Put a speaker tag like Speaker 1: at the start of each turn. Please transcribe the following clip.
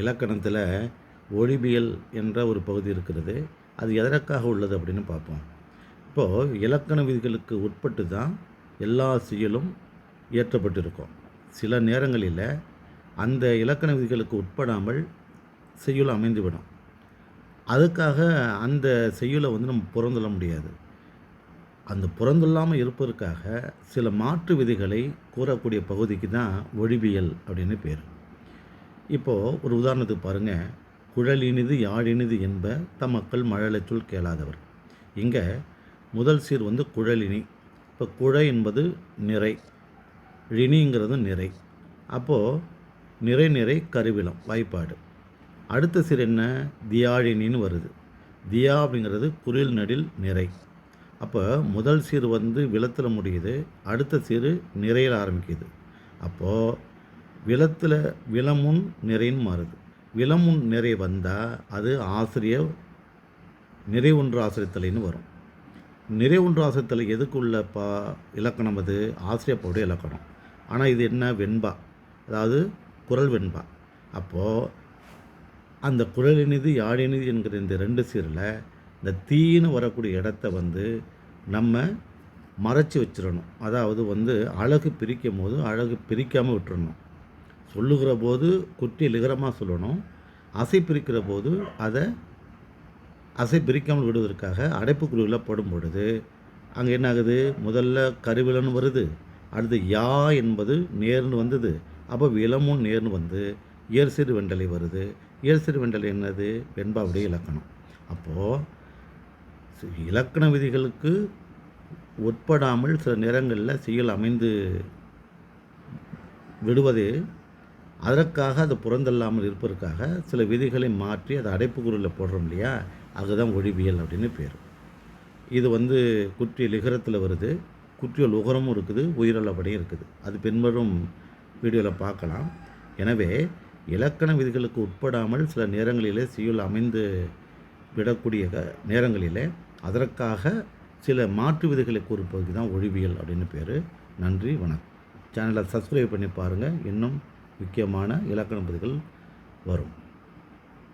Speaker 1: இலக்கணத்தில் ஒழிபியல் என்ற ஒரு பகுதி இருக்கிறது. அது எதற்காக உள்ளது அப்படின்னு பார்ப்போம். இப்போது இலக்கண விதிகளுக்கு உட்பட்டு தான் எல்லா செயலும் இயற்றப்பட்டிருக்கும். சில நேரங்களில் அந்த இலக்கண விதிகளுக்கு உட்படாமல் செய்யுள் அமைந்துவிடும். அதுக்காக அந்த செய்யுளை நம்ம புறந்தள்ள முடியாது. அந்த புறந்தொல்லாமல் இருப்பதற்காக சில மாற்று விதிகளை கூறக்கூடிய பகுதிக்கு தான் ஒழிபியல் அப்படின்னு பேர். இப்போது ஒரு உதாரணத்துக்கு பாருங்கள். குழலினிது யாழினிது என்ப தமக்கள் மழலைச்சொல் கேளாதவர். இங்கே முதல் சீர் குழலினி. இப்போ குழை என்பது நிறை, ழினிங்கிறது நிறை. அப்போது நிறை நிறை கருவிலம் வாய்ப்பாடு. அடுத்த சீர் என்ன? தியாழினின்னு வருது. தியா அப்படிங்கிறது குரில் நடில் நிறை. அப்போ முதல் சீர் விலத்தில் முடியுது, அடுத்த சீர் நிறையில் ஆரம்பிக்குது. அப்போது விலத்தில் விலமுன் நிறைன்னு மாறுது. விலமுன் நிறை வந்தால் அது ஆசிரியர் நிறை ஒன்று ஆசிரியத்தலைன்னு வரும். நிறை ஒன்று ஆசிரியத்தலை எதுக்குள்ள இலக்கணம்? அது ஆசிரியப்போடைய இலக்கணம். ஆனால் இது என்ன? வெண்பா, அதாவது குரல் வெண்பா. அப்போது அந்த குழலினிது யாழினிது என்கிற இந்த ரெண்டு சீரில் இந்த தீன்னு வரக்கூடிய இடத்த நம்ம மறைச்சி வச்சிடணும். அதாவது அழகு பிரிக்கும் போது அழகு பிரிக்காமல் விட்டுறணும். சொல்லுகிற போது குட்டி லிகரமாக சொல்லணும். அசை பிரிக்கிற போது அதை அசை பிரிக்காமல் விடுவதற்காக அடைப்புக்குறியில் படும் பொழுது அங்கே என்ன ஆகுது? முதல்ல கருவிலன்னு வருது, அடுத்து யா என்பது நேர்னு வந்தது. அப்போ விலமும் நேர்னு இயற்சிறு வெண்டலை வருது. இயற்சிறு வெண்டலை என்னது? வெண்பாவுடைய இலக்கணம். அப்போது இலக்கண விதிகளுக்கு உட்படாமல் சில நேரங்களில் செயல் அமைந்து விடுவதே அதற்காக அது புறந்தல்லாமல் இருப்பதற்காக சில விதிகளை மாற்றி அதை அடைப்புக்குறியில் போடுறோம் இல்லையா? அதுதான் ஒழிபியல் அப்படின்னு பேர். இது குற்றியல் லிகரத்தில் வருது, குற்றியல் உகரமும் இருக்குது, உயிரளபடியும் இருக்குது. அது பின்வரும் வீடியோவில் பார்க்கலாம். எனவே இலக்கண விதிகளுக்கு உட்படாமல் சில நேரங்களிலே செயல் அமைந்து விடக்கூடிய நேரங்களிலே அதற்காக சில மாற்று விதிகளை கூறுப்பதுக்கு தான் ஒழிபியல் அப்படின்னு பேர். நன்றி, வணக்கம். சேனலை சப்ஸ்கிரைப் பண்ணி பாருங்கள். இன்னும் முக்கியமான இலக்கண விதிகள் வரும்.